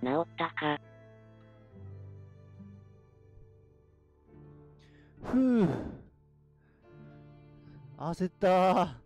治ったか。ふぅ。焦ったー。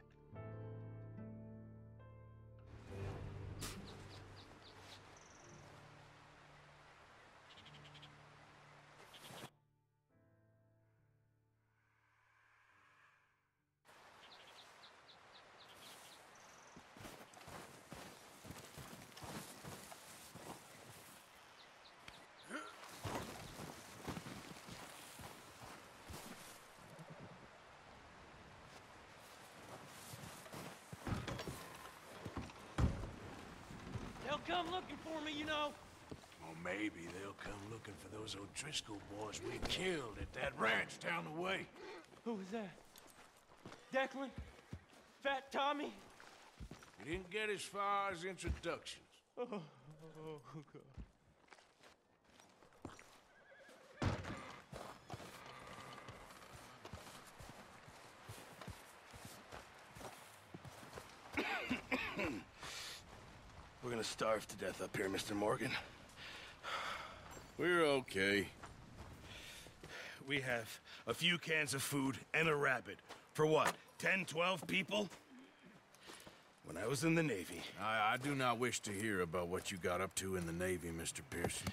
They'll come looking for me, you know. Or maybe they'll come looking for those O'Driscoll boys we killed at that ranch down the way. Who was that? Declan? Fat Tommy? We didn't get as far as introductions. Oh, God. We're gonna starve to death up here, Mr. Morgan. We're okay. We have a few cans of food and a rabbit. For what, 10, 12 people? When I was in the Navy... I do not wish to hear about what you got up to in the Navy, Mr. Pearson.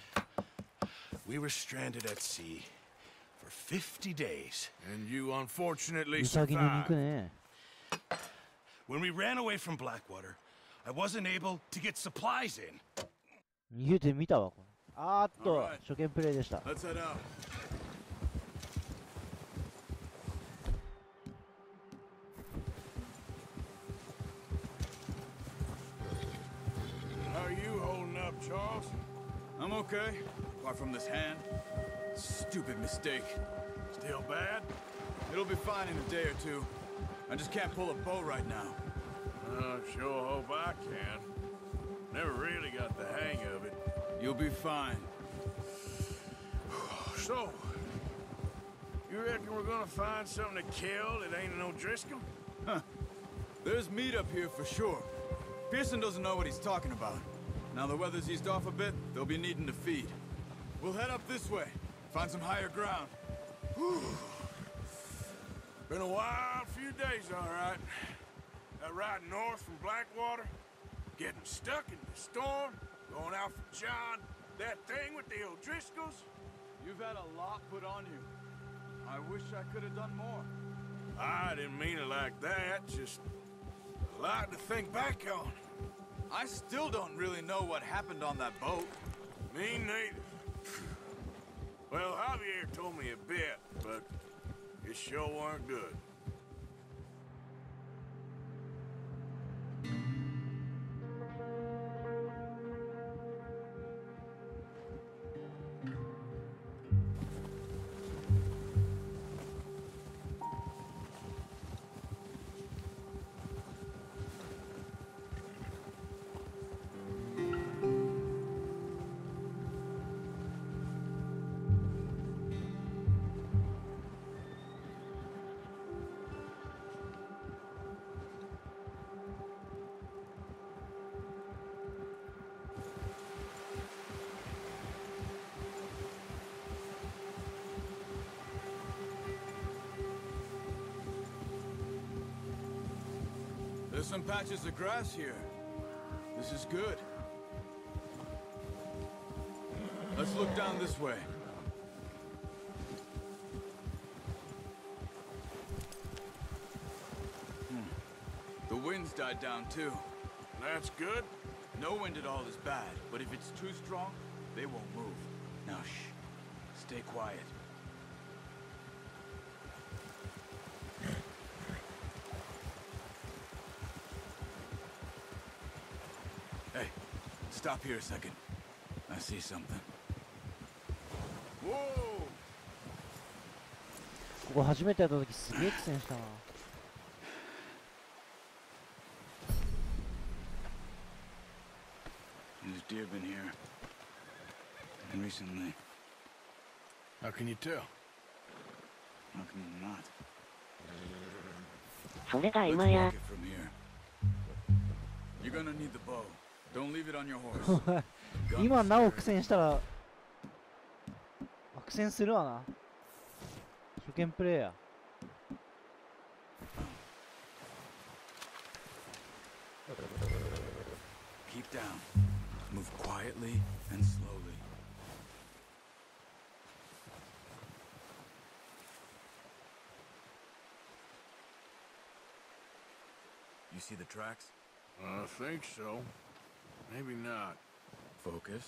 We were stranded at sea for 50 days. And you unfortunately survived. When we ran away from Blackwater, I wasn't able to get supplies in. 逃げてみたわ。あーっと、初見プレイでした。Let's head out. How are you holding up, Charles? I'm okay, apart from this hand. Stupid mistake. Still bad? It'll be fine in a day or two. I just can't pull a bow right now. Sure hope I can. Never really got the hang of it. You'll be fine. So, you reckon we're gonna find something to kill that ain't an O'Driscoll? Huh. There's meat up here for sure. Pearson doesn't know what he's talking about. Now the weather's eased off a bit, they'll be needing to feed. We'll head up this way, find some higher ground. Been a wild few days, all right. That ride north from Blackwater, getting stuck in the storm, going out for John, that thing with the O'Driscolls. You've had a lot put on you. I wish I could have done more. I didn't mean it like that, just a lot to think back on. I still don't really know what happened on that boat. Me neither. Well, Javier told me a bit, but it sure weren't good. There's some patches of grass here. This is good. Let's look down this way. The wind's died down too. That's good. No wind at all is bad, but if it's too strong, they won't move. Now shh. Stay quiet. Hey, stop here a second. I see something. Whoa! ここ初めてやった時すげえ苦戦したな。There's deer been here. Recently. How can you tell? How can you not? それが今 Let's や walk。it from here. You're gonna need the bow. Don't leave it on your horse. 今なお苦戦したら苦戦するわな。初見プレイヤー。Keep down. Move quietly and slowly. You see the tracks? I think so. Maybe not. Focus.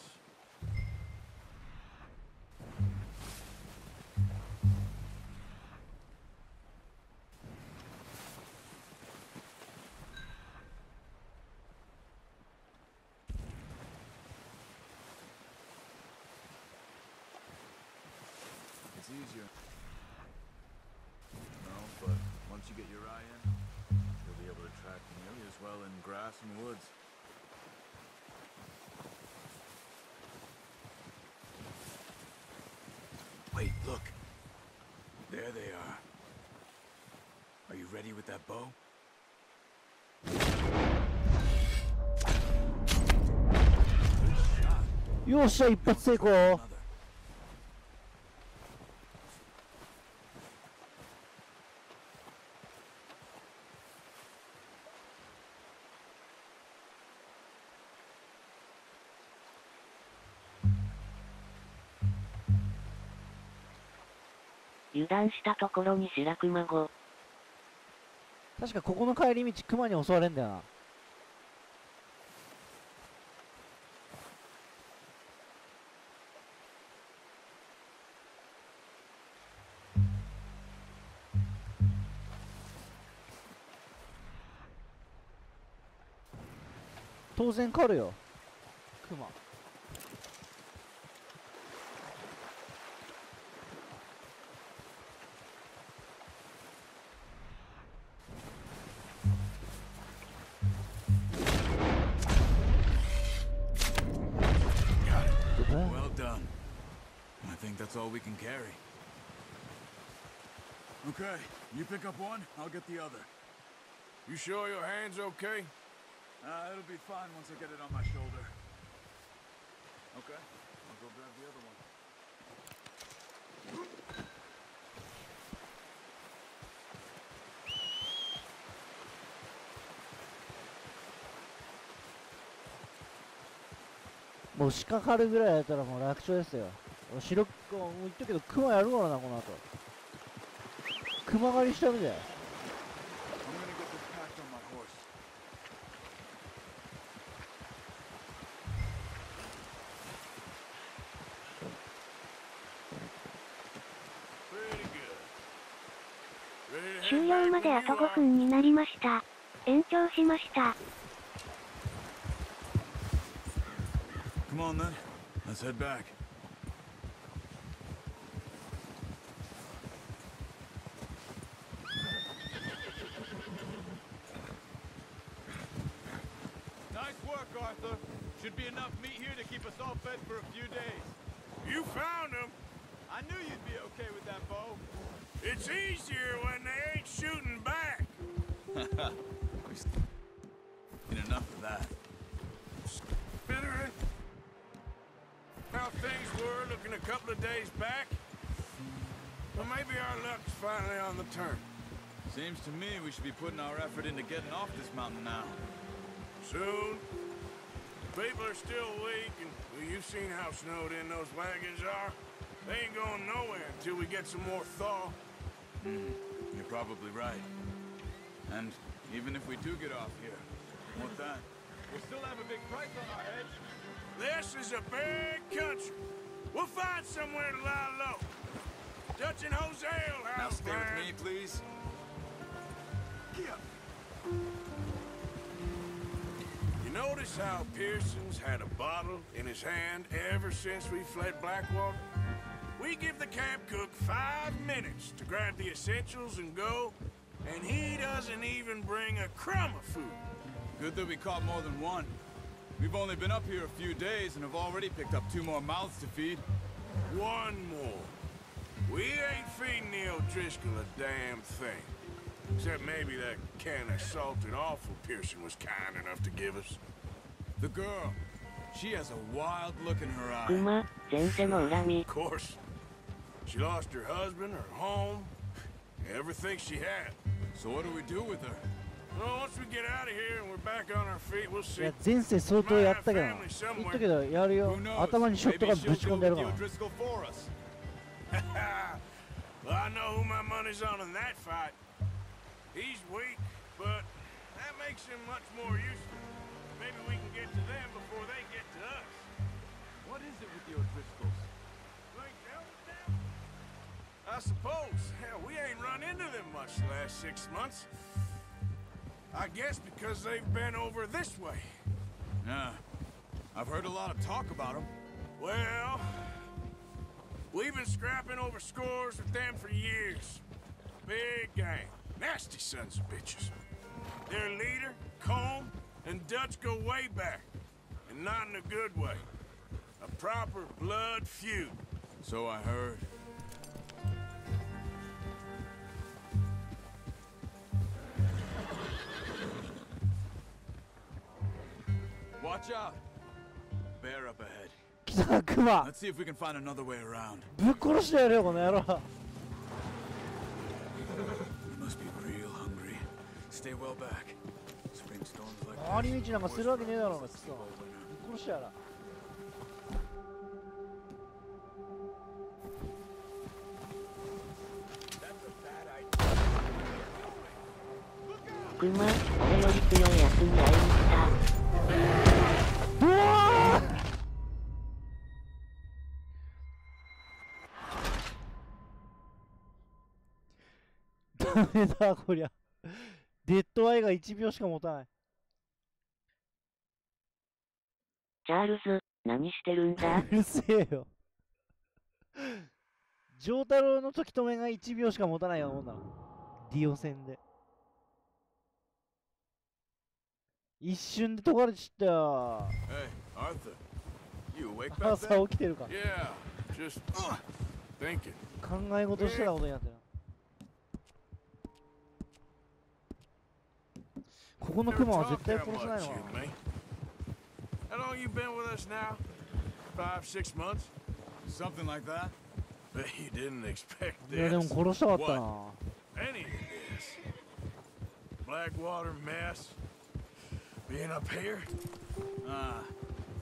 It's easier. No, but once you get your eye in, you'll be able to track nearly as well in grass and woods. Wait, look. There they are. Are you ready with that bow? よっしゃ、一発成功。 Another. 油断したところに白熊語。確かここの帰り道クマに襲われんだよな。当然狩るよクマ。Well done. I think that's all we can carry. Okay, you pick up one, I'll get the other. You sure your hand's okay? It'll be fine once I get it on my shoulder. Okay, I'll go grab the other one.もう鹿狩るぐらいやったらもう楽勝ですよ。白くもう言ったけどクマやるからなこの後。クマ狩りしたみたい。 I'm gonna get this packed on my horse. Pretty good. Ready to 終 head 了 back まで where あと you 5 are? 分になりました。延長しました。 Come on then, let's head back. Nice work, Arthur. Should be enough meat here to keep us all fed for a few days. You found him. I knew you'd be okay with that bow. It's easier when they ain't shooting back. We've seen enough of that. Considering how things were looking a couple of days back, well, maybe our luck's finally on the turn. Seems to me we should be putting our effort into getting off this mountain now. Soon. People are still weak, and well, you've seen how snowed in those wagons are. They ain't going nowhere until we get some more thaw. You're probably right. And even if we do get off here, what then? We'll still have a big price on our heads. This is a big country. We'll find somewhere to lie low. Dutch and Jose will Now have a stay with plan. me, please. You notice how Pearson's had a bottle in his hand ever since we fled Blackwater? We give the camp cook 5 minutes to grab the essentials and go, and he doesn't even bring a crumb of food. Good that we caught more than one. We've only been up here a few days and have already picked up 2 more mouths to feed. One more. We ain't feeding the O'Driscoll a damn thing. Except maybe that can of salted offal Pearson was kind enough to give us. The girl. She has a wild look in her eye. 馬、前世の恨み。 Of course. She lost her husband, her home, everything she had. So what do we do with her? Well, once we get out of here and we're back on our feet, we'll い see. や前世相当やったけどな。言ったけどやるよ Who。knows? 頭にショットガン Maybe ぶち she'll 込ん deal でやる with か the ら。 O'Driscoll for us. Well, I know who my money's on in that fight. He's weak, but that makes him much more useful. Maybe we can get to them before they get to us. What is it with the O'Driscolls? Like hell with them? I suppose. Hell, we ain't run into them much the last 6 months. I guess because they've been over this way. Yeah. I've heard a lot of talk about them. Well, we've been scrapping over scores with them for years. Big gang. Nasty sons of bitches. Their leader, Combe, and Dutch go way back. And not in a good way. A proper blood feud. So I heard. Watch out. Bear up ahead. 来た、クマ。 Let's see if we can find another way around. ぶっ殺してやるよ、この野郎。 You must be real hungry. Stay well back. Spring storms like 回り道なんかするわけねえだろうが、クソ。ぶっ殺してやら。熊、俺より強いやつに会いに来た。うわーダメだ、こりゃ。デッドアイが1秒しか持たない。チャールズ、何してるんだ？うるせえよ。丈太郎の時止めが1秒しか持たないようなもんだろ。ディオ戦で。一瞬で解かれちったよ。 Hey, Arthur. You awake back 朝 there? 起きてるか。 Yeah, just thinking. 考え事してたことになってる。ここのクマは絶対殺せないのかな。 How long you been with us now? 5, 6 months? something like that. Bet you didn't expect いやでも this. 殺したかったな。 Any of this. Blackwater mess. Being up here?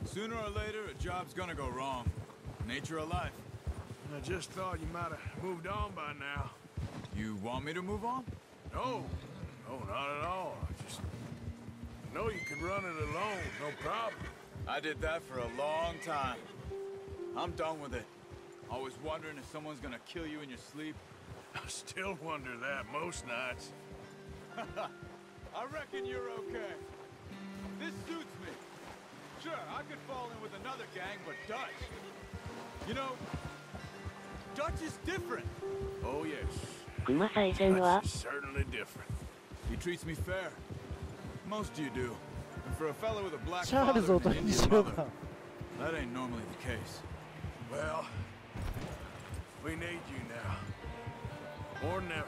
Sooner or later, a job's gonna go wrong. Nature of life. I just thought you might have moved on by now. You want me to move on? No. No, not at all. I just know you could run it alone, no problem. I did that for a long time. I'm done with it. Always wondering if someone's gonna kill you in your sleep. I still wonder that most nights. I reckon you're okay. This suits me. Sure, I could fall in with another gang, but Dutch. You know, Dutch is different. Oh, yes. 熊再戦は That's certainly different. He treats me fair. Most of you do. And for a fellow with a black チャールズ father を and 取 an りにし Indian よう mother, か。 that ain't normally the case. Well, we need you now. More than ever.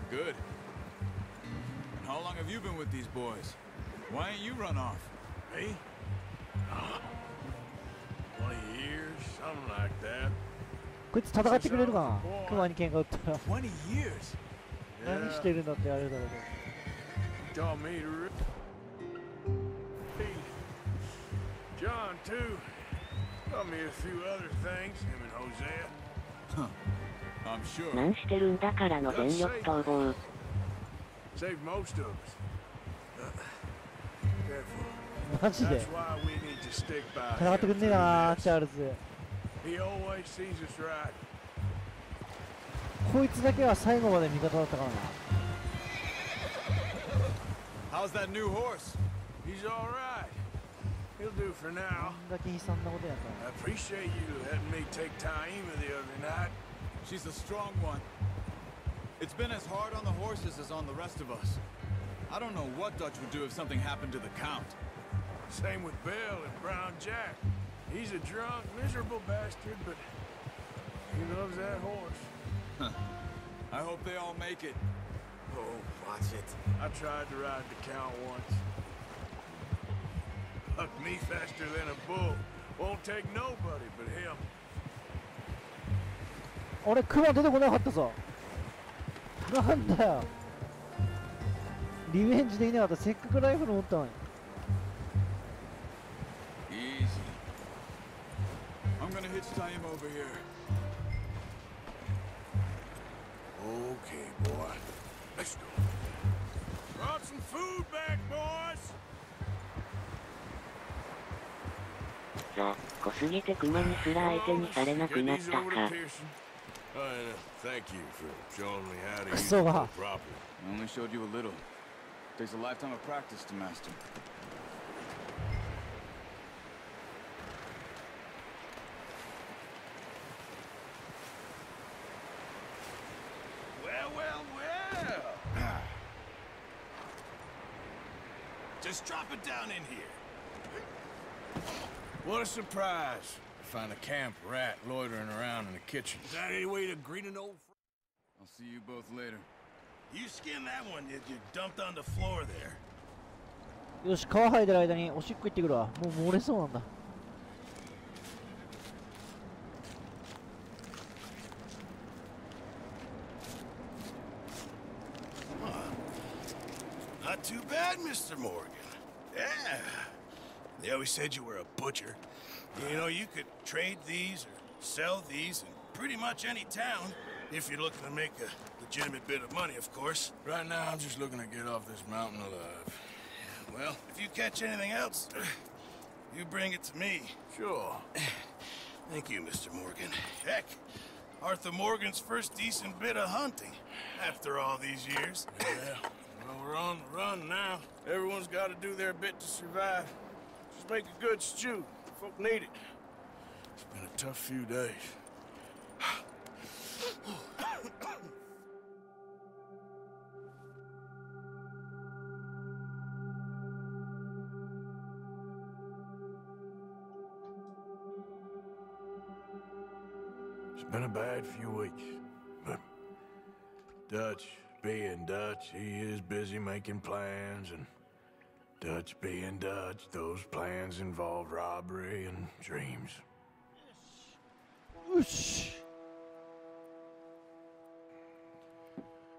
Good. And how long have you been with these boys? Why ain't you run off? Me? 20 years, something like that. こいつ戦ってくれるかな。クマに喧嘩売ったら。 20 years? 何してるんだって言われるだろうけど。 Taught me to read. John, too. Taught me a few other things, him and Hosea. I'm sure. 何してるんだからの全力逃亡。 Saved most of us. Careful. マジで That's why we need to stick by 戦ってくんねえかな、チャールズ。 He always sees us right. こいつだけは最後まで味方だったからな。 How's that new horse? He's all right. He'll do for こ now. んだけ悲惨なことやったら。 I appreciate you letting me take Taima the other night. She's a strong one. It's been as hard on the horses as on the rest of us. I don't know what Dutch would do if something happened to the Count. Same with Bill and Brown Jack. He's a drunk, miserable bastard, but he loves that horse. I hope they all make it. Oh, watch it. I tried to ride the Count once. Fuck me faster than a bull. Won't take nobody but him. あれ、クマ出てこなかったぞ。なんだよ。リベンジできなかった。せっかくライフル持ったのに。Easy. I'm gonna hitch tie him over here. Okay, boy. Let's go. Brought some food back, boys. そう、濃すぎてクマにすら相手にされなくなったか。Thank you for showing me how to use クソ it が。 properly. I only showed you a little. Takes a lifetime of practice to master. Well. Just drop it down in here. What a surprise. Find a camp rat loitering around in the kitchen. Is that any way to greet an old friend? I'll see you both later. You skinned that one you dumped on the floor there. よし、川入ってる間におしっこ行ってくるわ。もう漏れそうなんだ。Not too bad, Mr. Morgan. Yeah. They always said you were a butcher. You know, you could trade these or sell these in pretty much any town if you're looking to make a legitimate bit of money, of course. Right now, I'm just looking to get off this mountain alive. Well, if you catch anything else, you bring it to me. Sure. Thank you, Mr. Morgan. Heck, Arthur Morgan's first decent bit of hunting after all these years. Yeah. Well, we're on the run now. Everyone's got to do their bit to survive. Just make a good stew. Folk need it. It's been a tough few days. It's been a bad few weeks, but Dutch being Dutch, he is busy making plans, and Dutch being Dutch, those plans involve robbery and dreams. Whoosh.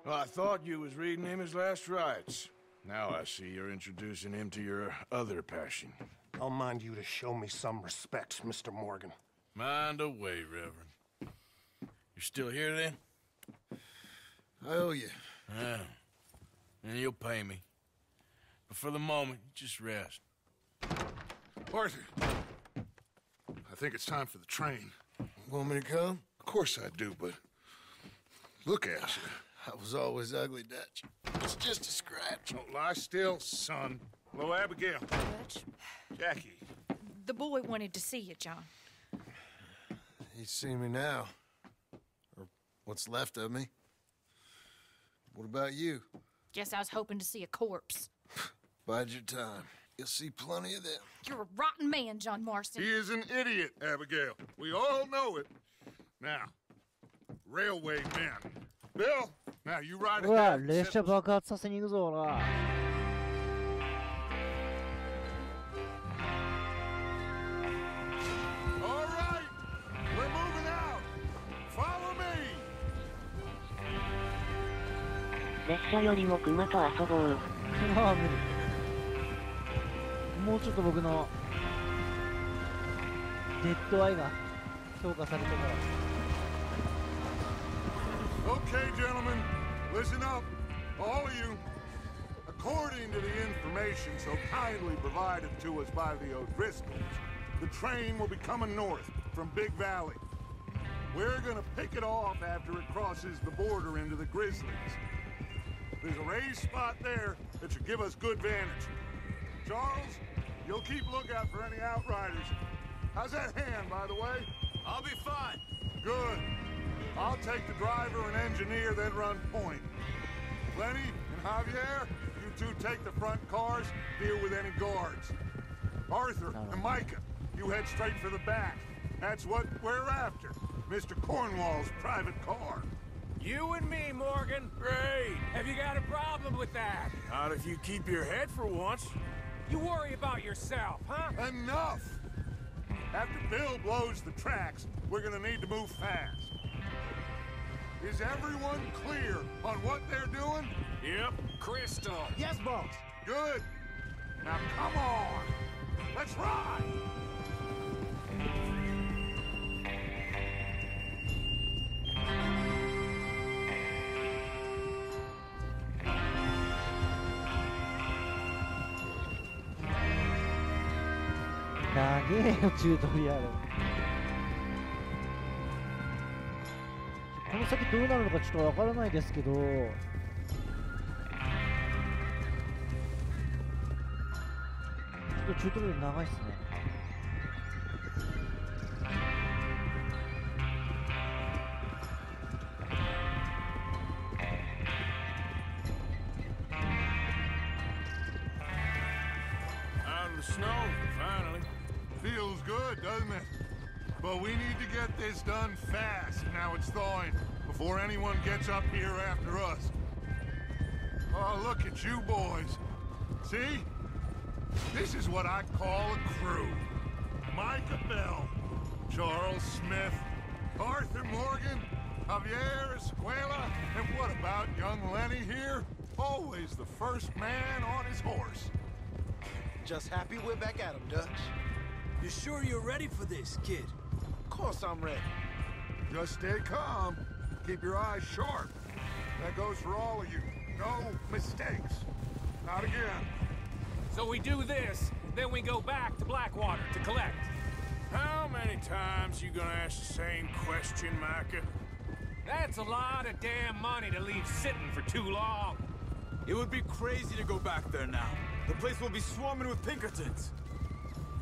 Well, I thought you was reading him his last rites. Now I see you're introducing him to your other passion. I'll mind you to show me some respect, Mr. Morgan. Mind away, Reverend. You're still here, then? I owe you. Yeah. And you'll pay me. But for the moment, just rest. Arthur, I think it's time for the train. Want me to come? Of course I do, but look at you. I was always ugly, Dutch. It's just a scratch. Don't lie still, son. Hello, Abigail. Dutch, Jackie. the boy wanted to see you, John. He's seen me now. Or what's left of me. What about you? Guess I was hoping to see a corpse. Bide your time. You'll see plenty of them. You're a rotten man, John Marston. He is an idiot, Abigail. We all know it. Now, railway men. Bill, now you ride うわ、 ahead. 列車爆発させに行くぞ、ほら。All right, we're moving out. Follow me. 列車よりも熊と遊ぼう。ああ、無理。もうちょっと僕のデッドアイが評価されてから。 Okay, gentlemen, listen up, all of you. According to the information so kindly provided to us by the O'Driscolls, the train will be coming north from Big Valley. We're gonna pick it off after it crosses the border into the Grizzlies. There's a raised spot there that should give us good vantage. Charles, you'll keep lookout for any outriders. How's that hand, by the way? I'll be fine. Good. I'll take the driver and engineer, then run point. Lenny and Javier, you two take the front cars, deal with any guards. Arthur and Micah, you head straight for the back. That's what we're after. Mr. Cornwall's private car. You and me, Morgan. Great. Have you got a problem with that? Not if you keep your head for once. You worry about yourself, huh? Enough! After Bill blows the tracks, we're gonna need to move fast. Is everyone clear on what they're doing? Yep. Crystal. Yes, boss. Good. Now come on. Let's ride.長えよチュートリアル。この先どうなるのかちょっとわからないですけど、ちょっとチュートリアル長いっすね。Out of the snow, finally. Feels good, doesn't it? But we need to get this done fast now it's thawing, before anyone gets up here after us. Oh, look at you boys. See? This is what I call a crew. Micah Bell, Charles Smith, Arthur Morgan, Javier Escuela, and what about young Lenny here? Always the first man on his horse. Just happy we're back at 'em, Dutch. You sure you're ready for this, kid? Of course I'm ready. Just stay calm. Keep your eyes sharp. That goes for all of you. No mistakes. Not again. So we do this, then we go back to Blackwater to collect. How many times you gonna ask the same question, Micah? That's a lot of damn money to leave sitting for too long. It would be crazy to go back there now. The place will be swarming with Pinkertons.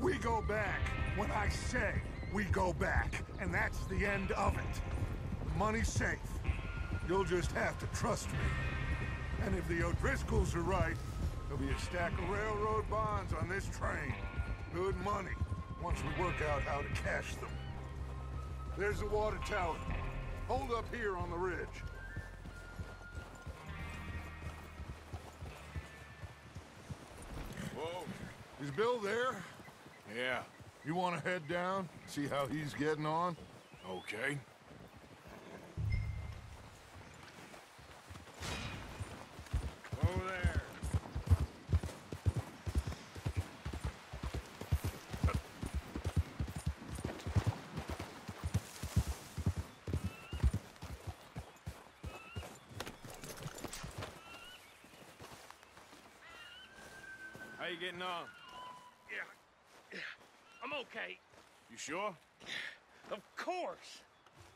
We go back when I say we go back, and that's the end of it. The money's safe. You'll just have to trust me. And if the O'Driscolls are right, there'll be a stack of railroad bonds on this train. Good money, once we work out how to cash them. There's the water tower. Hold up here on the ridge. Whoa. Is Bill there? Yeah. You want to head down, see how he's getting on? Okay. Whoa there. How you getting on? Yeah. I'm okay. You sure? Of course.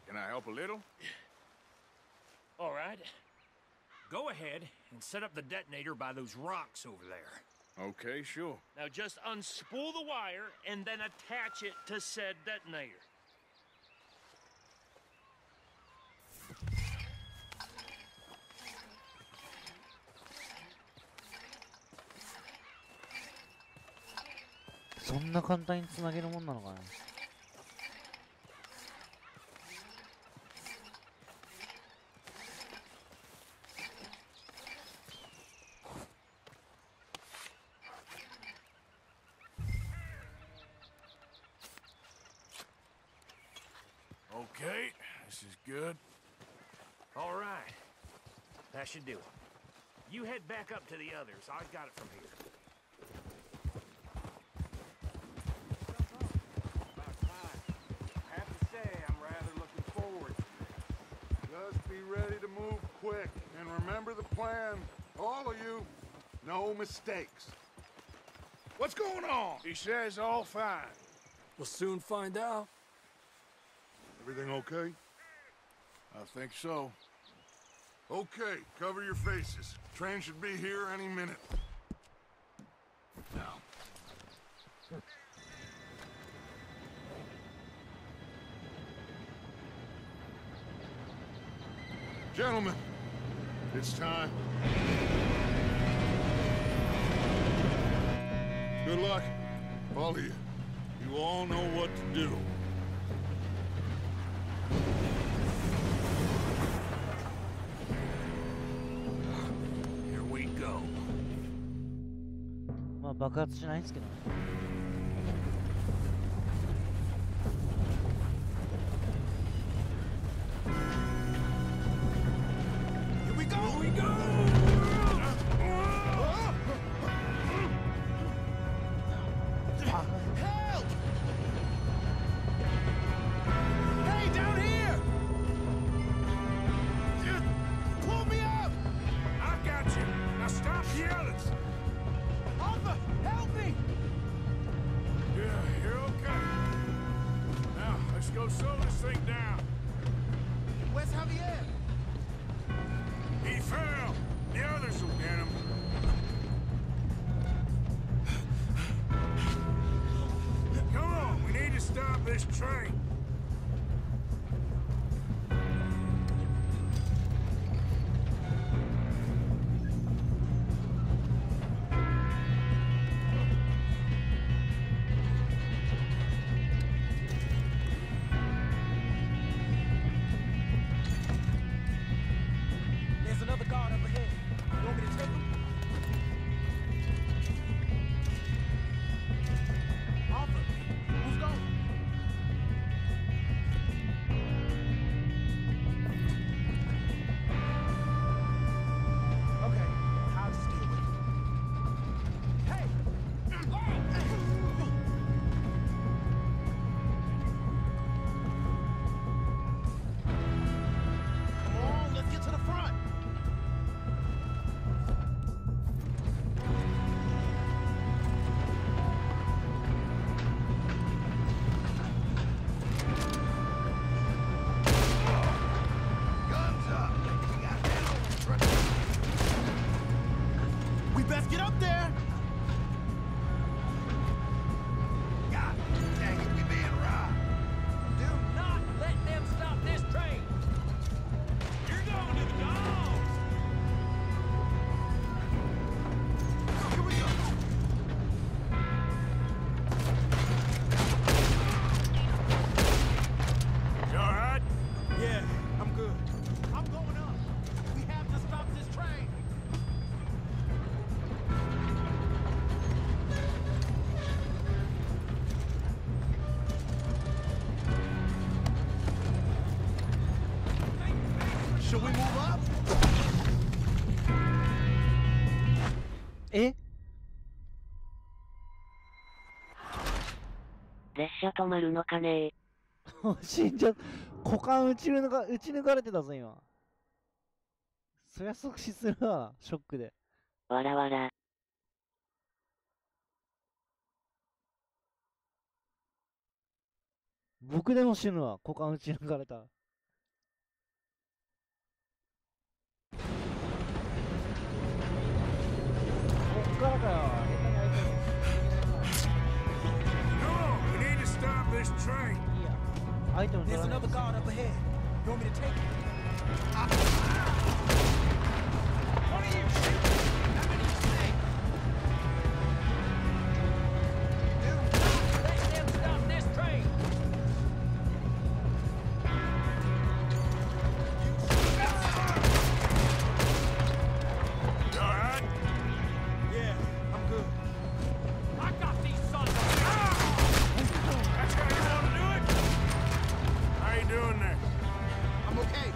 Can I help a little? All right. Go ahead and set up the detonator by those rocks over there. Okay, sure. Now just unspool the wire and then attach it to said detonator.そんな簡単につなげるもんなのかな。Okay, this is good. All right. That should do it. You head back up to the others. I've got it from here. About time. I have to say, I'm rather looking forward. Just be ready to move quick, and remember the plan. All of you, no mistakes. What's going on? He says all fine. We'll soon find out. Everything okay? I think so. Okay, cover your faces. Train should be here any minute. Now. Gentlemen, it's time. Good luck, all of you. You all know what to do. Here we go. まあ爆発しないんですけどね。Here we go! Here we go! Help! Hey, down here! Pull me up! I got you. Now stop yelling. Arthur, help me! Yeah, you're okay. Now, let's go slow this thing down. Where's Javier? He fell. The others will get him. Come on, we need to stop this train. There's another guard up ahead. You want me to take him? Arthur, who's going? Okay, I'll just deal with it. Hey! Come on, let's get to the front. Guns up. We got hands on the truck. We best get up there. God dang it, we being robbed. Do not let them stop this train! You're going to the dogs! Here we go. You all right? Yeah, I'm good. I'm going up. We have to stop this train. Should we move up? え列車止まるのかね死んじゃっ股間打ち抜かれてたぞ今。そりゃ即死するわ、ショックで。わらわら。僕でも死ぬわ、股間打ち抜かれた。こっからかよ。下手に相手に。 Come on, we need to stop this train. いいや。相手も取 There's らない another guard up ahead. You want me to take him? What are you shooting? How many you say? Do not let them stop this train! You all right? Yeah, I'm good. I got these sons of... That's how you want to do it? How you doing there? I'm okay.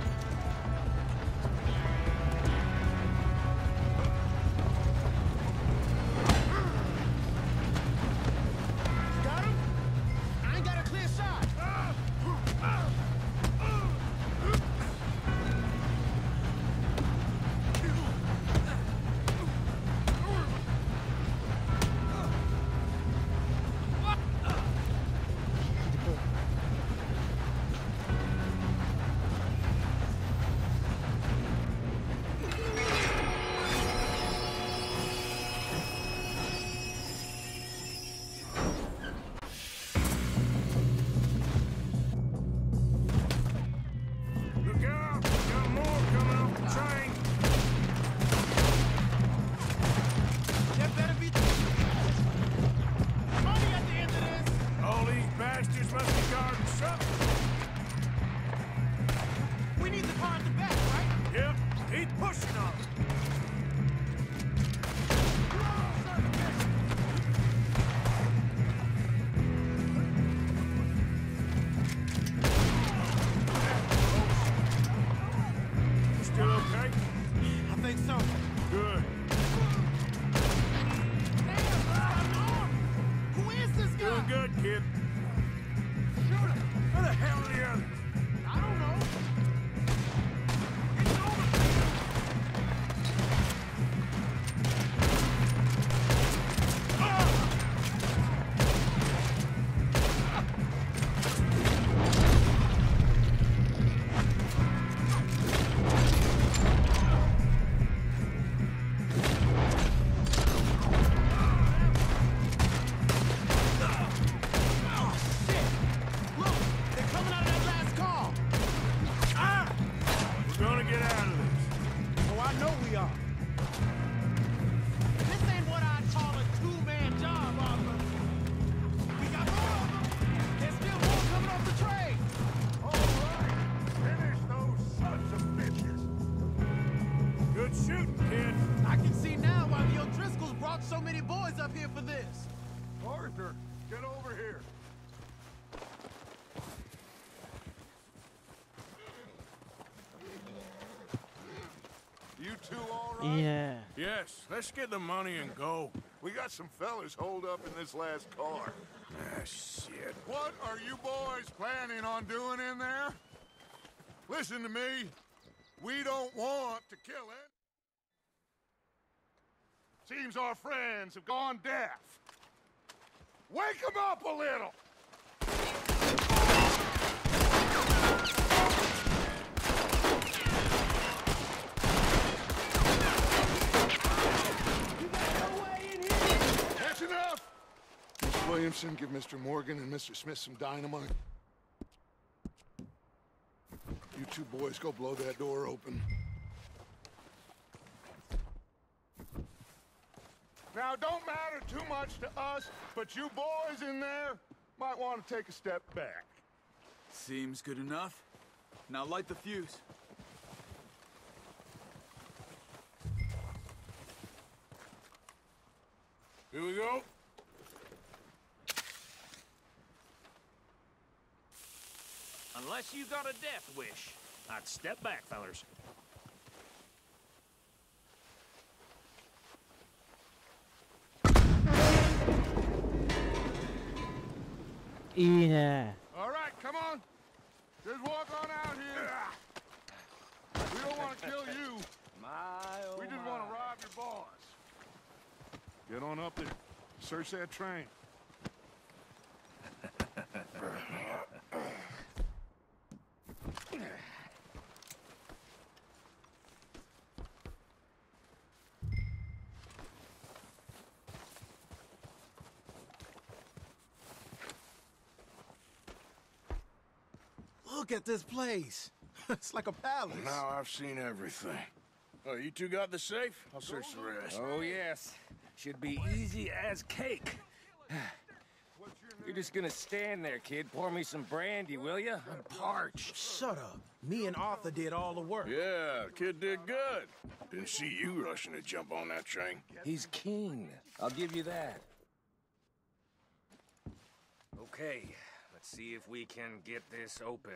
Good shooting, kid. I can see now why the O'Driscolls brought so many boys up here for this. Arthur, get over here. You two all right? Yeah. Yes, let's get the money and go. We got some fellas holed up in this last car. Ah, shit. What are you boys planning on doing in there? Listen to me. We don't want to kill it. Seems our friends have gone deaf. Wake them up a little! That's enough! Miss Williamson, give Mr. Morgan and Mr. Smith some dynamite. You two boys go blow that door open. Now, it don't matter too much to us, but you boys in there might want to take a step back. Seems good enough. Now light the fuse. Here we go. Unless you got a death wish, I'd step back, fellers.いいね。 All right, come on. Just walk on out here. We don't want to kill you. We just want to rob your boss. Get on up there. Search that train. Look at this place. It's like a palace. Now I've seen everything. Oh, you two got the safe? I'll search the rest. Oh, yes. Should be easy as cake. You're just gonna stand there, kid. Pour me some brandy, will ya? I'm parched. Shut up. Me and Arthur did all the work. Yeah, the kid did good. Didn't see you rushing to jump on that train. He's keen. I'll give you that. Okay, let's see if we can get this open.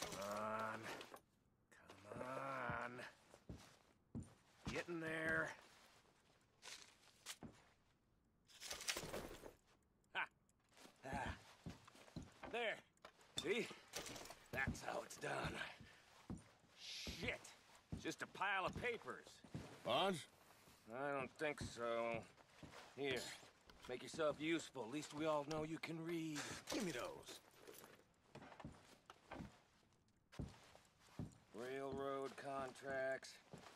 Come on. Come on. Getting there. Ha! Ah. There. See? That's how it's done. Shit. Just a pile of papers. Bonds? I don't think so. Here. Make yourself useful. At least we all know you can read. Give me those. Railroad contracts,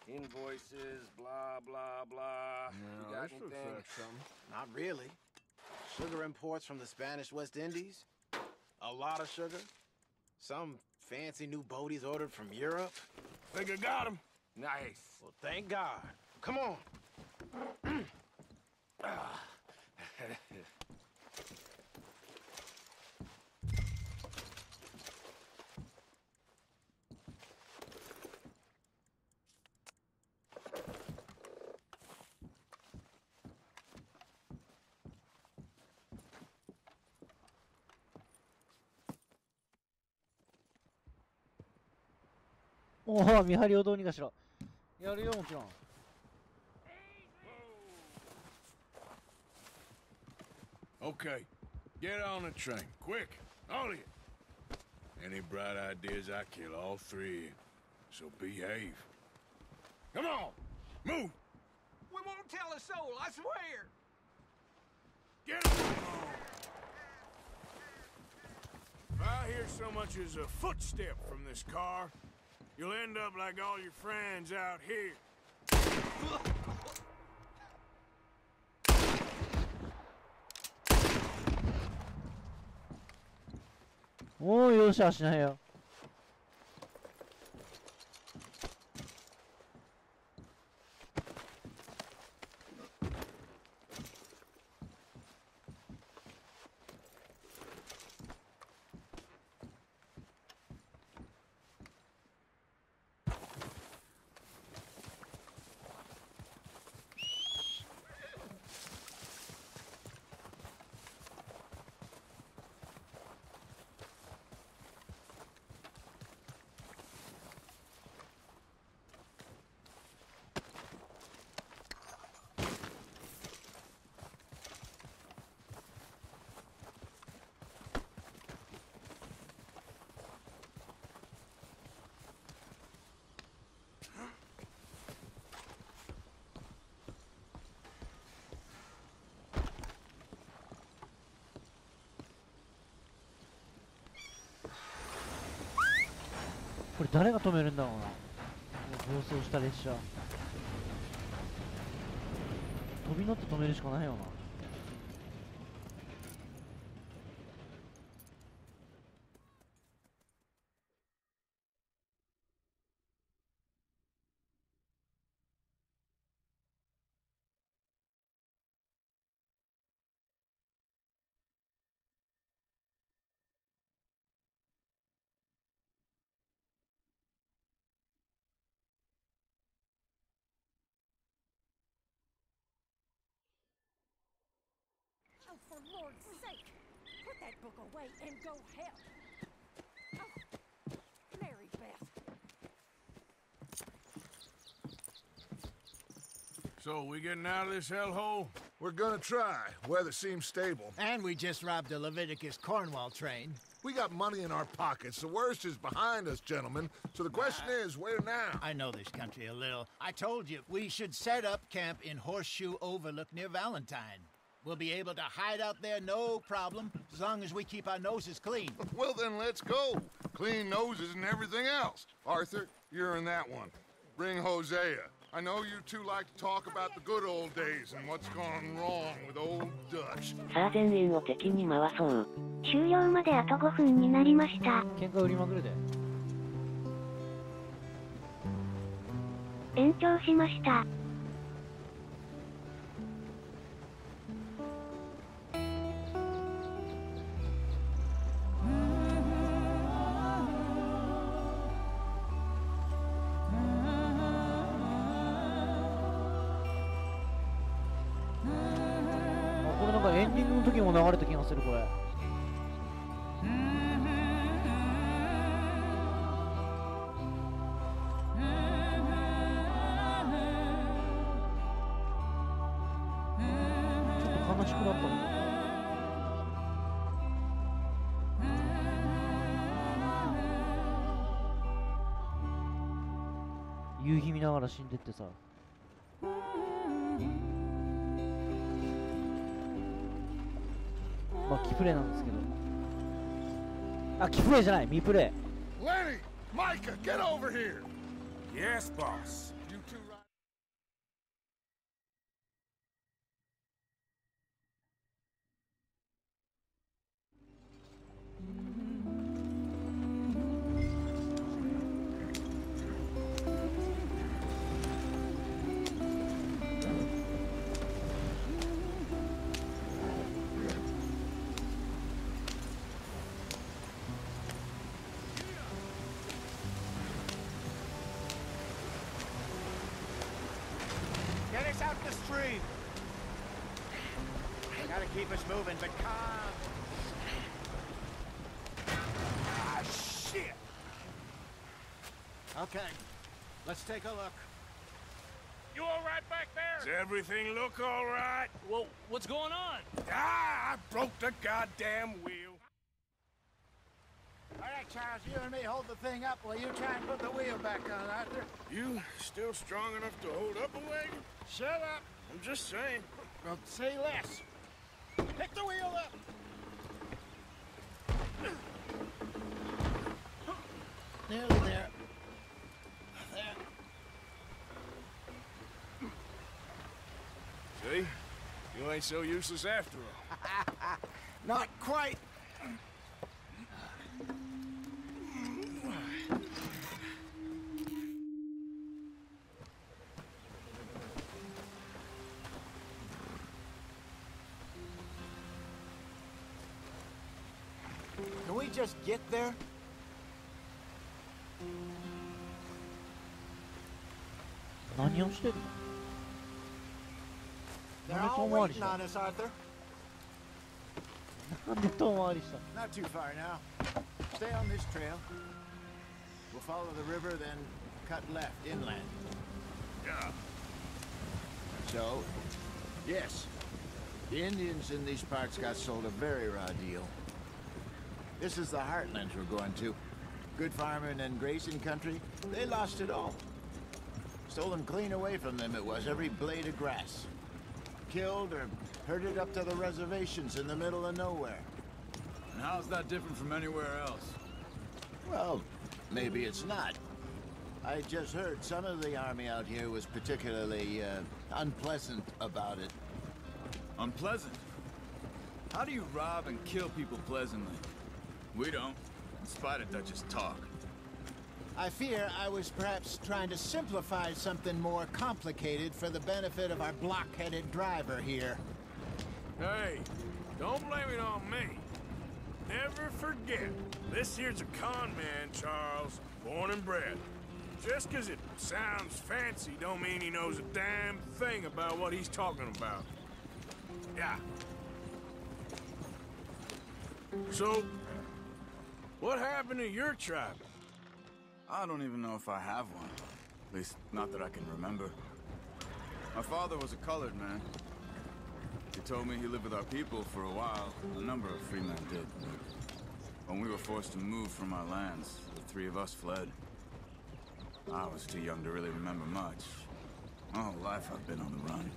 invoices, blah, blah, blah. You got anything? Not really. Sugar imports from the Spanish West Indies. A lot of sugar. Some fancy new boaties ordered from Europe. Think I got him. Nice. Well, thank God. Come on.おお、見張りをどうにかしろ。やるよ、もちろん。Okay, get on the train, quick, all of you. Any bright ideas, I kill all three of you. So behave. Come on, move. We won't tell a soul, I swear. Get on. If I hear so much as a footstep from this car, you'll end up like all your friends out here.おお、容赦しないよ。これ誰が止めるんだろうな。もう暴走した列車。飛び乗って止めるしかないよな。Oh, for Lord's sake! Put that book away and go help! Oh, Mary Beth. So, we getting out of this hellhole? We're gonna try. Weather seems stable. And we just robbed a Leviticus Cornwall train. We got money in our pockets. The worst is behind us, gentlemen. So the question is, where now? I know this country a little. I told you, we should set up camp in Horseshoe Overlook near Valentine. We'll be able to hide out there, no problem, as long as we keep our noses clean. Well, then let's go. Clean noses and everything else. Arthur, you're in that one. Bring Hosea. I know you two like to talk about the good old days and what's gone wrong with old Dutch. さあ前縁を敵に回そう。終了まであと5分になりました。喧嘩売りまくるで。延長しました。これなんかエンディングの時も流れた気がするこれ。ちょっと悲しくなったの。夕日見ながら死んでってさ。まあキプレイなんですけど。あ、キプレイじゃない、ミプレイ。Lenny! Micah, get over here! Yes, boss. You two right. Get us out the stream! Gotta keep us moving, but calm. Ah, shit! Okay, let's take a look. You all right back there? Does everything look all right? Well, what's going on? Ah, I broke the goddamn wheel. All right, Charles, you and me hold the thing up while you try and put the wheel back on, Arthur. You still strong enough to hold up a wagon? Shut up! I'm just saying. Well, say less. Pick the wheel up! Nearly there. There. See? You ain't so useless after all. Not quite. Can we just get there?何をしてるの？ They're all waiting on us, Arthur. なんで遠回りした？ Not too far now. Stay on this trail. We'll follow the river, then cut left inland. Yeah. So, yes, the Indians in these parts got sold a very raw deal. This is the heartlands we're going to. Good farming and grazing country, they lost it all. Stolen clean away from them it was, every blade of grass. Killed or herded up to the reservations in the middle of nowhere. And how's that different from anywhere else? Well, maybe it's not. I just heard some of the army out here was particularly, unpleasant about it. Unpleasant? How do you rob and kill people pleasantly? We don't, in spite of Dutch's talk. I fear I was perhaps trying to simplify something more complicated for the benefit of our block-headed driver here. Hey, don't blame it on me. Never forget, this here's a con man, Charles, born and bred. Just 'cause it sounds fancy don't mean he knows a damn thing about what he's talking about. Yeah. So, what happened to your tribe? I don't even know if I have one. At least, not that I can remember. My father was a colored man. He told me he lived with our people for a while. A number of free men did. When we were forced to move from our lands, the three of us fled. I was too young to really remember much. My whole life I've been on the run.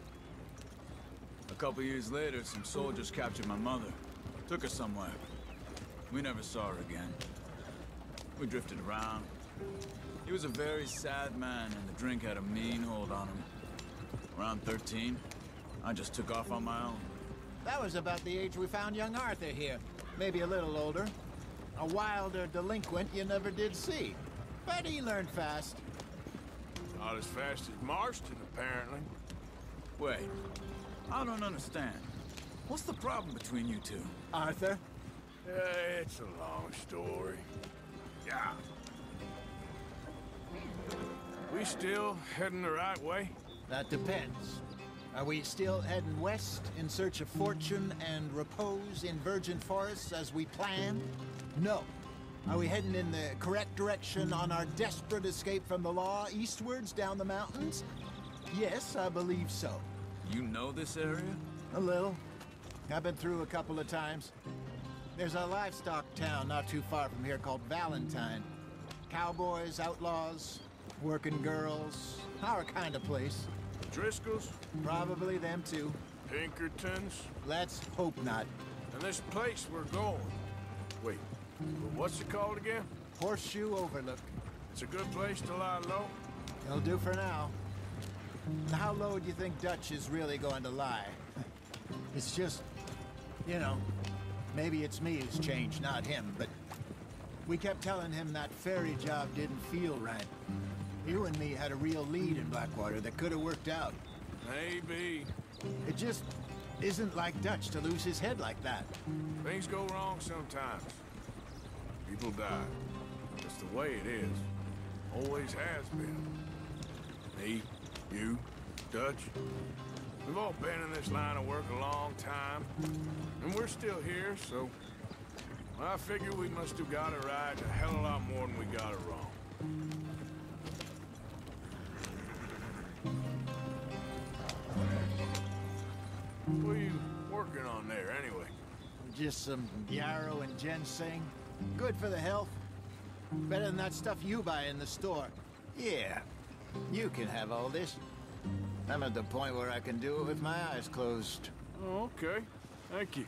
A couple years later, some soldiers captured my mother. Took her somewhere. We never saw her again. We drifted around. He was a very sad man, and the drink had a mean hold on him. Around 13, I just took off on my own. That was about the age we found young Arthur here. Maybe a little older. A wilder delinquent you never did see. But he learned fast. Not as fast as Marston, apparently. Wait, I don't understand. What's the problem between you two? Arthur? It's a long story. Yeah. We still heading the right way? That depends. Are we still heading west in search of fortune and repose in virgin forests as we planned? No. Are we heading in the correct direction on our desperate escape from the law eastwards down the mountains? Yes, I believe so. You know this area? A little. I've been through a couple of times. There's a livestock town not too far from here called Valentine. Cowboys, outlaws, working girls, our kind of place. Driscolls? Probably them too. Pinkertons? Let's hope not. And this place we're going. Wait, what's it called again? Horseshoe Overlook. It's a good place to lie low? It'll do for now. How low do you think Dutch is really going to lie? It's just, you know, maybe it's me who's changed, not him, but we kept telling him that ferry job didn't feel right. You and me had a real lead in Blackwater that could have worked out. Maybe. It just isn't like Dutch to lose his head like that. Things go wrong sometimes. People die. It's the way it is. Always has been. Me, you, Dutch. We've all been in this line of work a long time. And we're still here, so I figure we must have got it right a hell of a lot more than we got it wrong. What are you working on there, anyway? Just some yarrow and ginseng. Good for the health. Better than that stuff you buy in the store. Yeah, you can have all this. I'm at the point where I can do it with my eyes closed. Oh, okay. Thank you.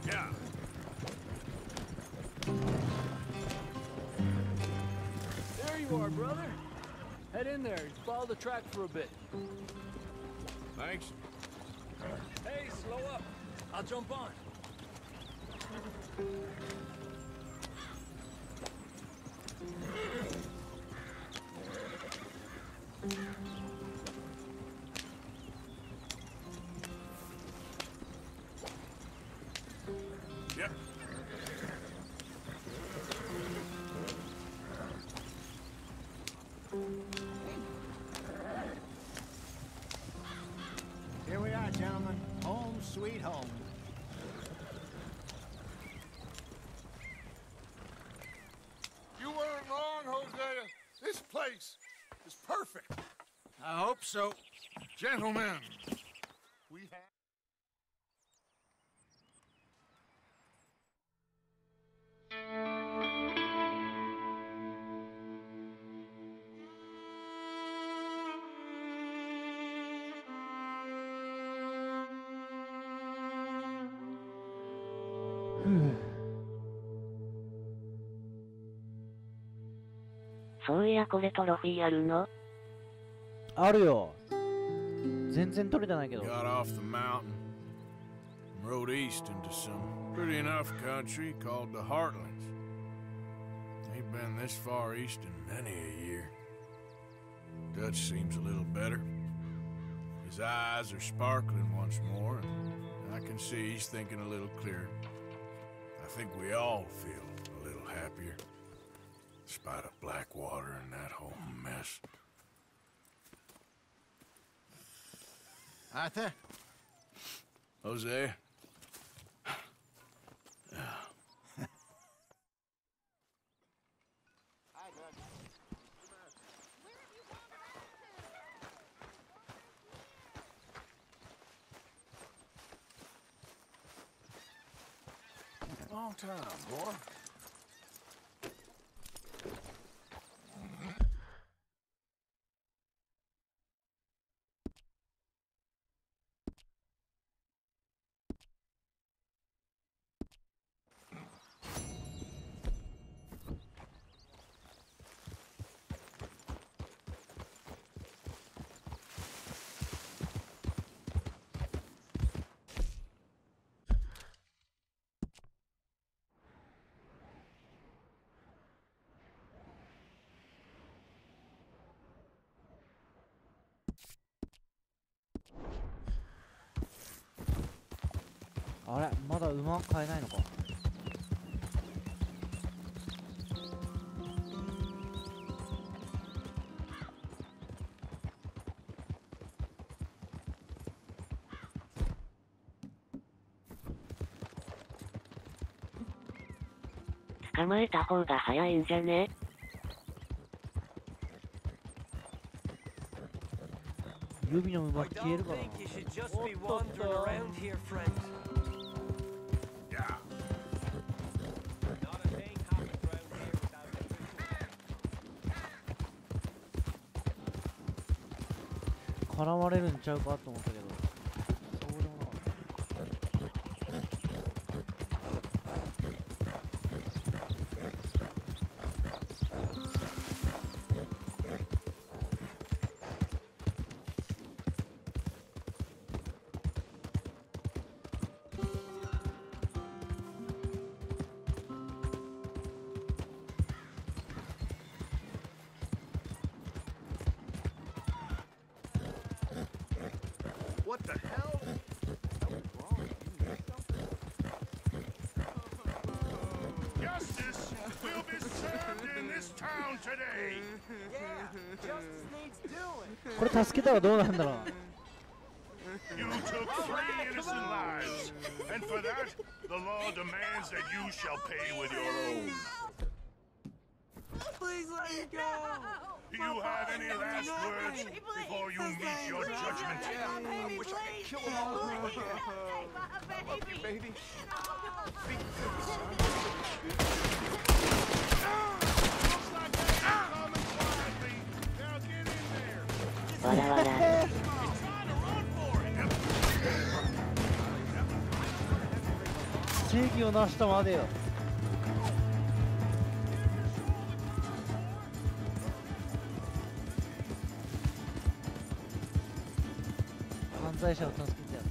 Yeah. There you are, brother. Head in there and follow the track for a bit. Thanks. Hey, slow up. I'll jump on. Yep. Here we are, gentlemen. Home sweet home. is perfect. I hope so. Gentlemen, we have...そういやこれトロフィーあるの？あるよ。全然取れてないけど。 Got off the mountain and rode east into some pretty enough country called the Heartlands. Ain't been this far east in many a year. Dutch seems a little better. His eyes are sparkling once more, and I can see he's thinking a little clearer. I think we all feel a little happier, despite of Blackwater and that whole mess. Arthur? Jose? Long time, boy.あれまだ馬買えないのか。捕まえた方が早いんじゃね？指の馬消えるからな。絡まれるんちゃうかと思ったけど、そうでもなかった。What the hell? Justice will be served in this town today. Yeah, justice needs doing. これ助けたらどうなんだろう。 You took 3 innocent lives, and for that, the law demands that you shall pay with your own. Please let me go. Do you have any last words before you meet your judgment? I wish I could kill them all right here. I love you, baby. Looks like they're coming quietly. Now get in there. わらわら。正義を成したまでよ。犯罪者を助けてやった。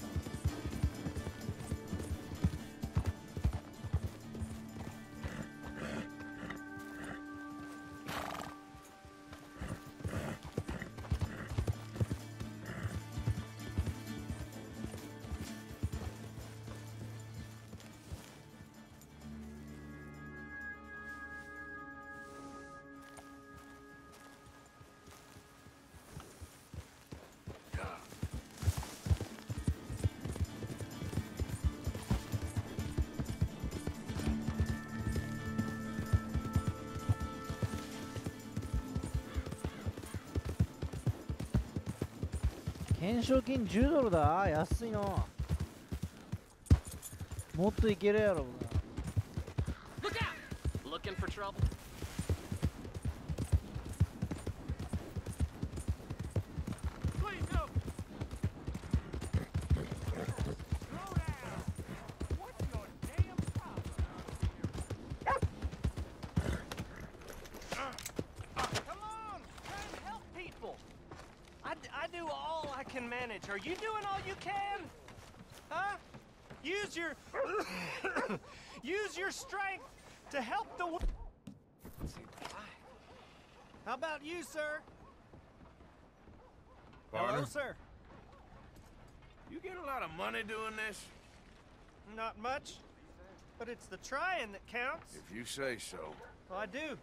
懸賞金10ドルだ。安いの。もっといけるやろ。Look out! Looking for trouble? Please no. Slow down. What's your damn problem? Come on, try and help people. I do all I can manage. Are you doing all you can? Huh? Use your use your strength to help the. How about you, sir? Partner? Hello, sir. You get a lot of money doing this? Not much, but it's the trying that counts. If you say so. Well, I do.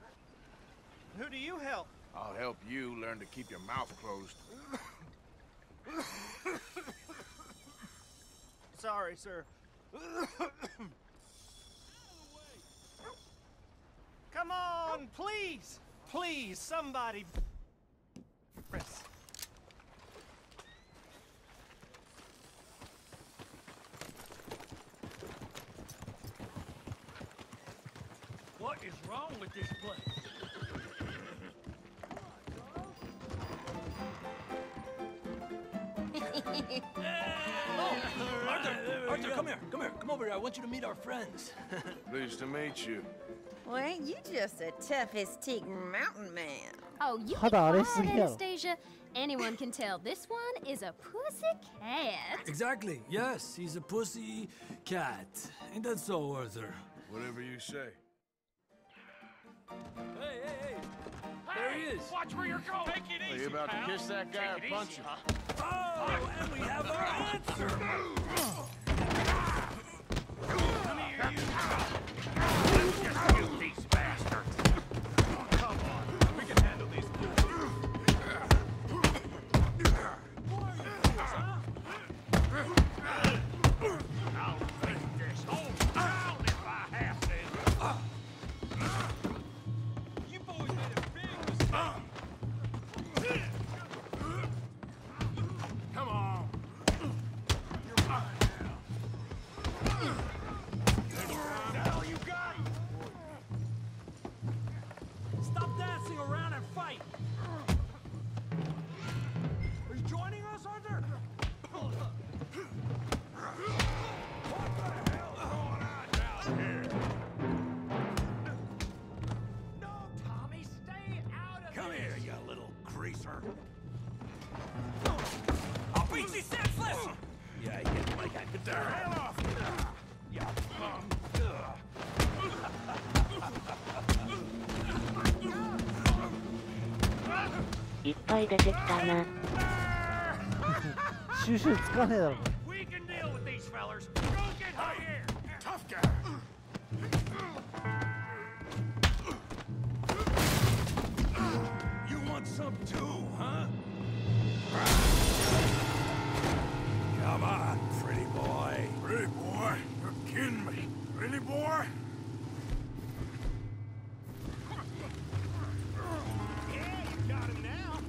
Who do you help? I'll help you learn to keep your mouth closed. Sorry, sir. Come on, please! Please, somebody. Press. What is wrong with this place? Arthur, come here. Come over here. I want you to meet our friends. Pleased to meet you. Well, ain't you just the toughest teak mountain man? Oh, you Hada be quiet, arası gel. Anastasia. Anyone can tell this one is a pussy cat. Exactly. Yes, he's a pussy cat. Ain't that so, Arthur? Whatever you say. Hey! There he is. Watch where you're going. Take it easy, Are you about to pal. kiss that guy Take or it punch easy, him? huh? Oh, and we have our answer. Come here, you. Let's just shoot these bastards. Come on, we can handle these fools. I'll take this whole town if I have to. You boys made a big mistake. Come on. You're mine now. Now you got him. Stop dancing around and fight. Are you joining us, Arthur? No, Tommy, stay out of Come this. here, you little greaser. I'll beat you senseless! Yeah, you get like I get the hell off. Yeah.いっぱい出てきたな。収集つかねえだろ。 We can deal with these fellers. Go get her here. Tough guy. You want some too, huh? Come on, pretty boy. Pretty boy? You're kidding me. Pretty boy? Yeah, you got him now.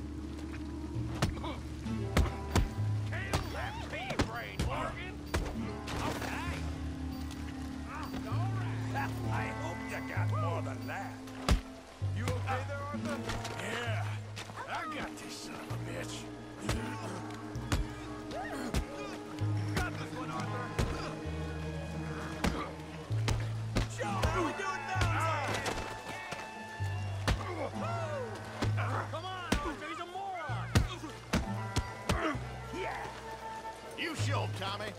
Kill that pea-brain, Morgan. Okay. All right. I hope you got more than that. You okay there, Arthur? Yeah, I got this son of a bitch. Got this one, Arthur. How we doing now? Come on, Arthur, he's a moron. Yeah. You show him, Tommy.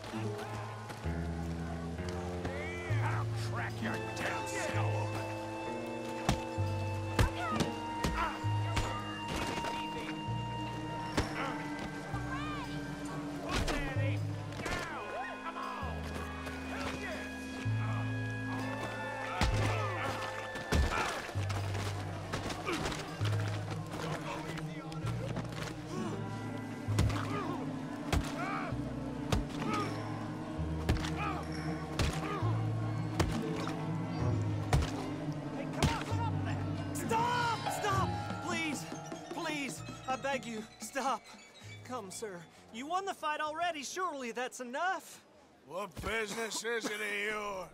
I'll crack your damn skull open. What's Annie? Down. Come on. Hell yes. Hey, come on, stop that! Stop! Stop! Please! Please! I beg you, stop! outcome, sir. You won the fight already. Surely that's enough. What business is it of yours?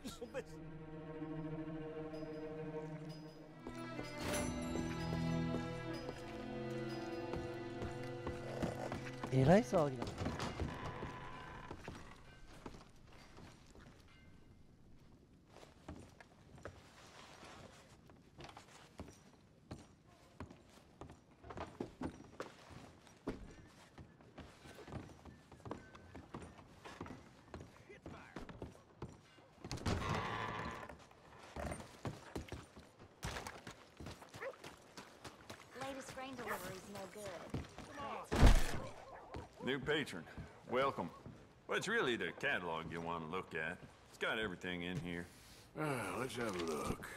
えらい騒ぎだな。Latest grain delivery's no good. New patron, welcome. Well, it's really the catalog you want to look at. It's got everything in here. Let's have a look.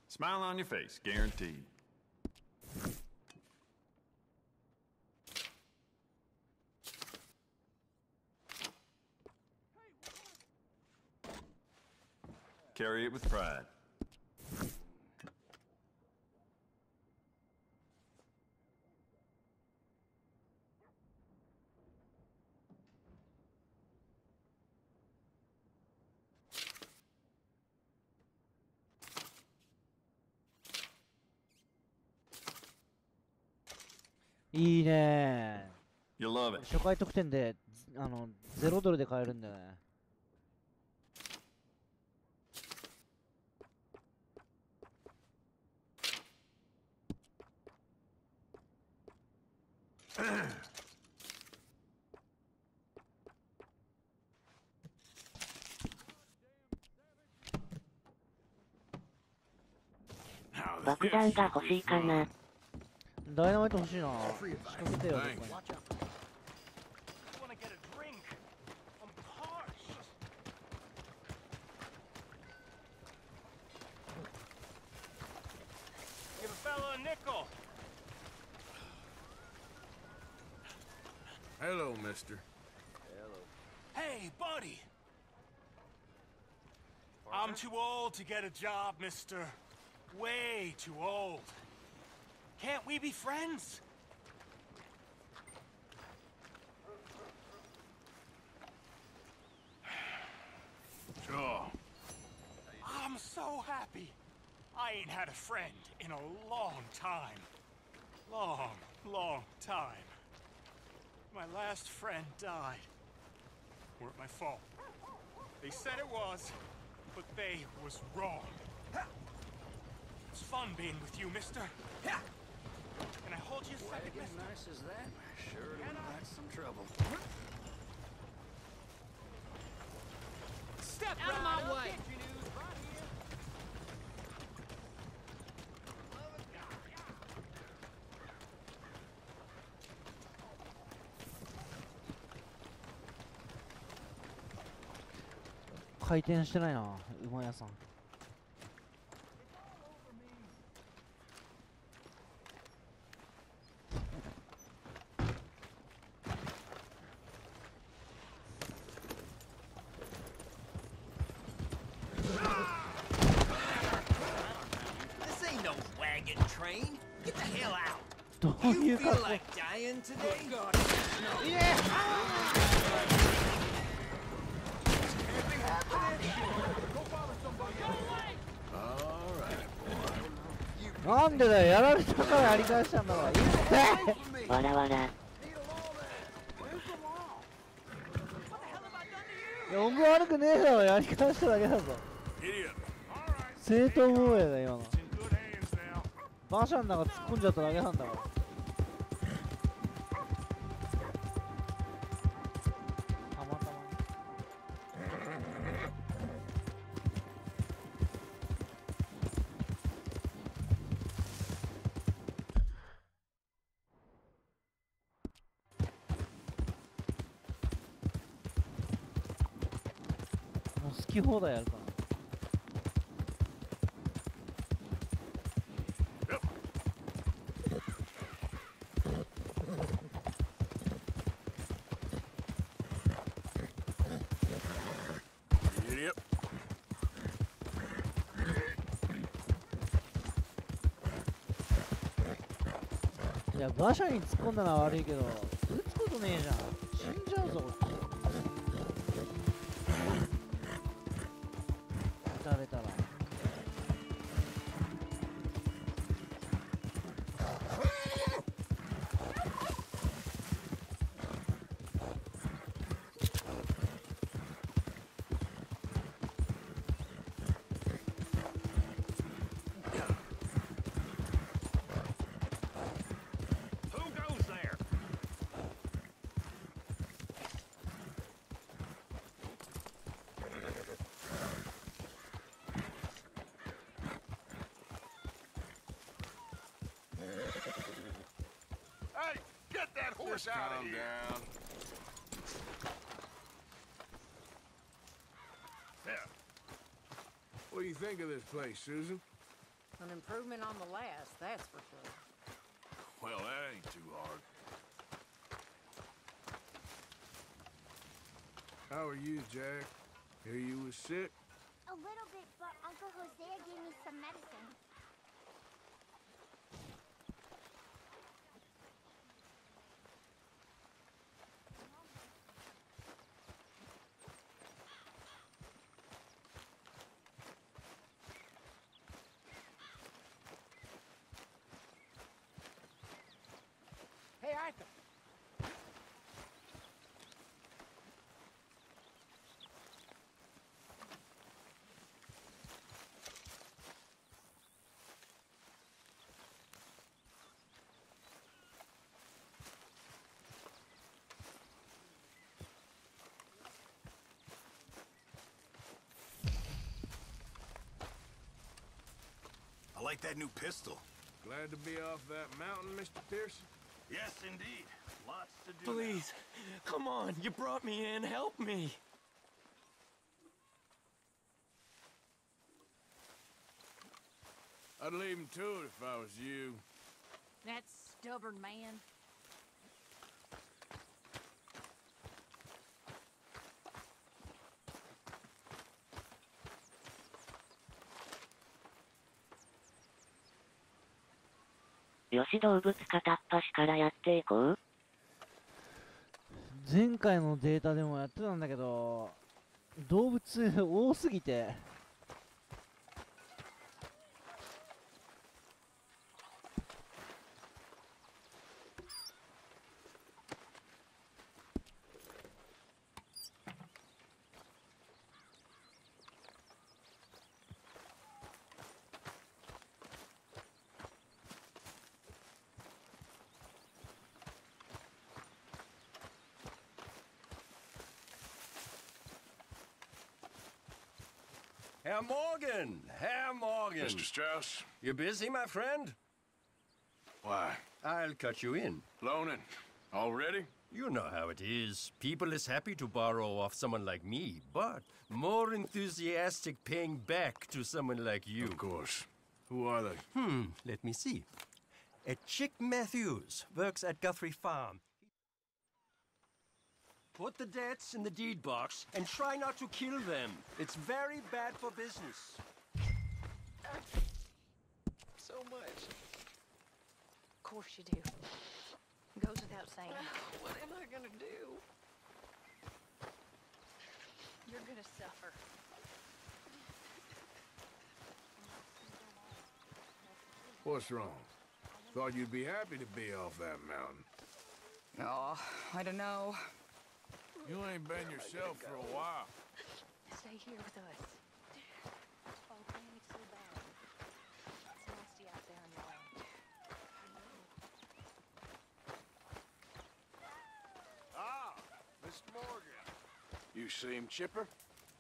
Smile on your face, guaranteed. Carry it with pride.いいね。 You love it. 初回特典で$0で買えるんだよね。爆弾が欲しいかな。ダイナマイト欲しいな。仕掛けてよ、どこに。Give a fellow a nickel. Hello, mister. Hey, buddy! I'm too old to get a job, mister. Way too old. Can't we be friends? Sure. I'm so happy. I ain't had a friend in a long time. Long time. My last friend died. Weren't my fault. They said it was, but they was wrong. It's fun being with you, mister. Can I hold you a second, mister? Nice as that? Sure to back some trouble. Step out of my way!回転してないな、馬屋さん。This ain't no wagon train. Get the hell out. どうい You う feel 格好 like dying today? Yeah! Alright, なんでだよ、やられたからやり返したんだから。いいってわらわら。いや、僕悪くねえだろ、やり返しただけだぞ。正当防衛だよ、今の。馬車の中突っ込んじゃっただけなんだから。たまたま。もう好き放題やるから。いや馬車に突っ込んだのは悪いけど撃つことねえじゃん。死んじゃうぞこっち。撃たれたらHey, get that horse out of here! Calm down. There. What do you think of this place, Susan? An improvement on the last, that's for sure. Well, that ain't too hard. How are you, Jack? Hear you was sick? A little bit, but Uncle Hosea gave me some medicine. Hey, Arthur. I like that new pistol. Glad to be off that mountain, Mr. Pearson? Yes, indeed. Lots to do. Please, come on. You brought me in. Help me. I'd leave him to it if I was you. That stubborn man.よし動物片っ端からやっていこう。前回のデータでもやってたんだけど動物多すぎてHerr Morgan! Herr Morgan! Mr. Strauss? You busy, my friend? Why? I'll cut you in. Loaning. Already? You know how it is. People is happy to borrow off someone like me, but more enthusiastic paying back to someone like you. Of course. Who are they? Let me see. Chick Matthews works at Guthrie Farm. Put the debts in the deed box and try not to kill them. It's very bad for business. So much. Of course you do. Goes without saying. What am I gonna do? You're gonna suffer. What's wrong? Thought you'd be happy to be off that mountain. Oh, I don't know. You ain't been yourself for a while. Stay here with us. Oh, panic's so bad. It's nasty out there on your own. Ah, Mr. Morgan. You seem chipper?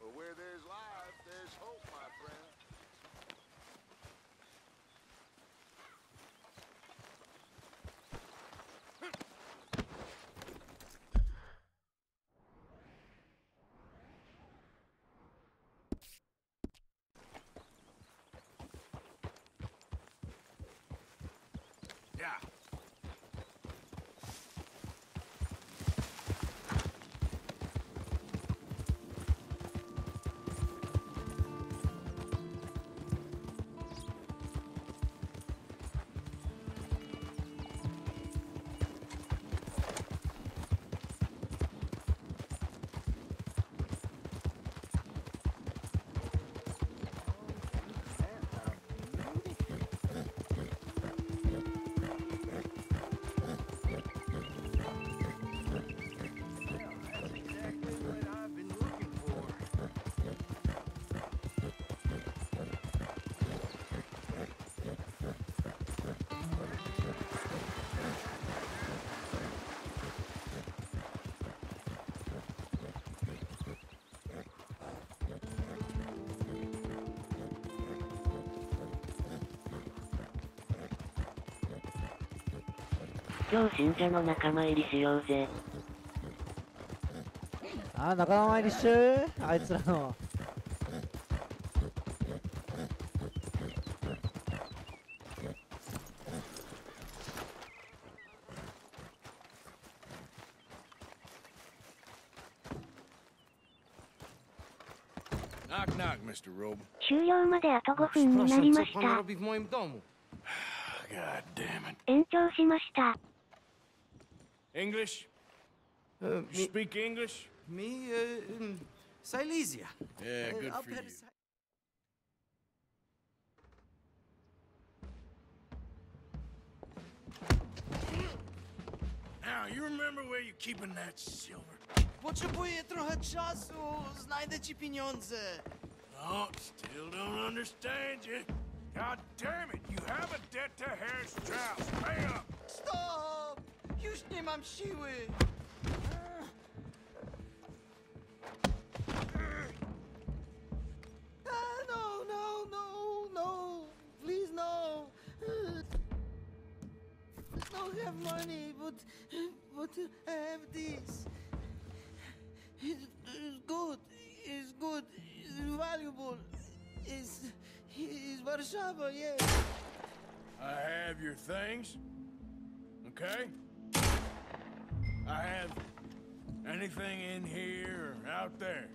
Well, where there's life, there's hope, my friend. Yeah. 教信者の仲間入りしようぜ。あ、仲間入りしちゃう？あいつらの。Knock knock, Mr. Robe. 終了まであと5分になりました。 God damn it. 延長しました。 English? You speak English? Me, Silesia. Yeah, good for you. Now, you remember where you're keeping that silver? Potrzebuję trochę czasu. Znajdę ci pieniądze. No, still don't understand you. God damn it, you have a debt to Herr Strauss. Pay up! Stop! Już nie mam siły. No. Please, no. I don't have money, but I have this. It's good. It's good. It's valuable. It's Warszawa, yeah. I have your things, okay? I have anything in here or out there.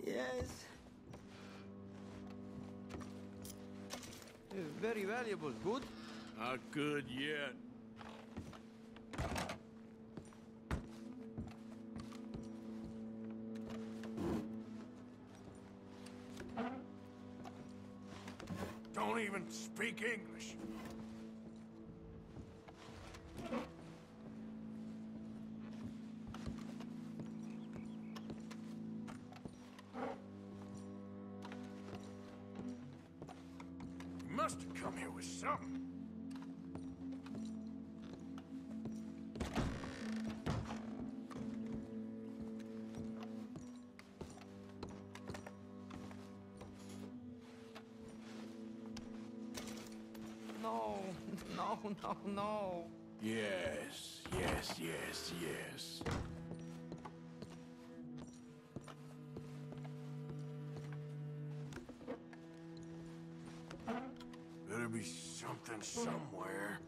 Yes. Very valuable. Good? Not good yet. Don't even speak English. You must have come here with something. No. Yes. Better be something somewhere.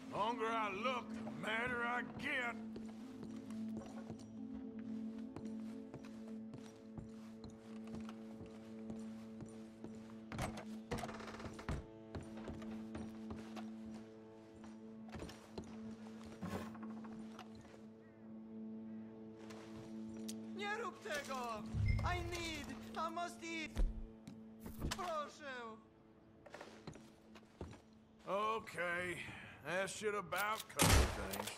The longer I look, the madder I get. Nie rób tego! I must eat! Proszę! Okay, that should about cover things.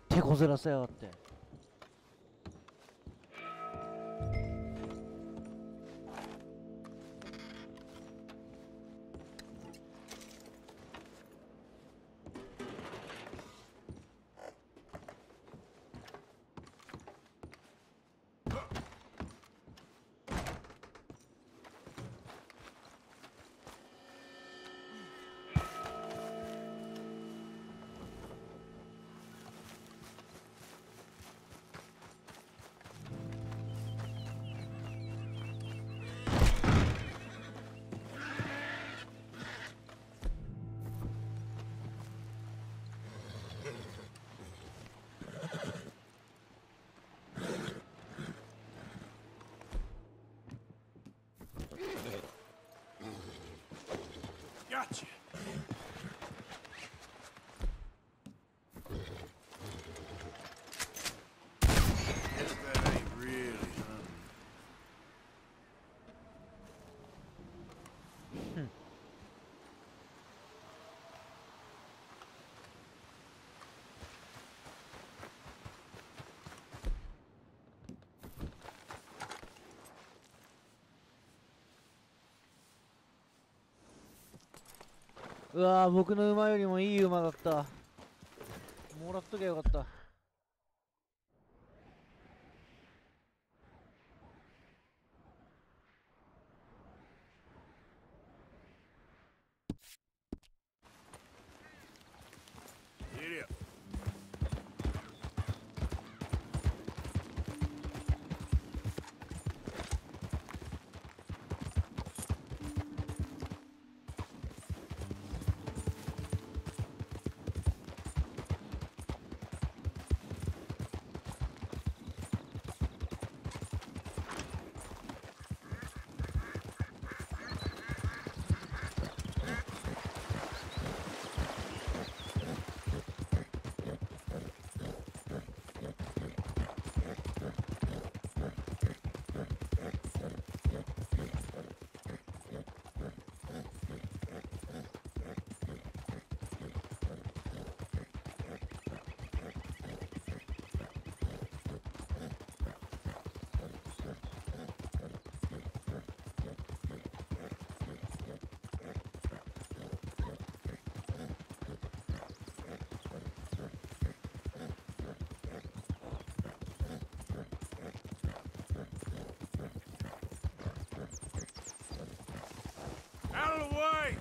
手こずらせやがって。Gotcha. Guess that ain't really hunting. うわー、僕の馬よりもいい馬だった。もらっときゃよかった。Out of the way!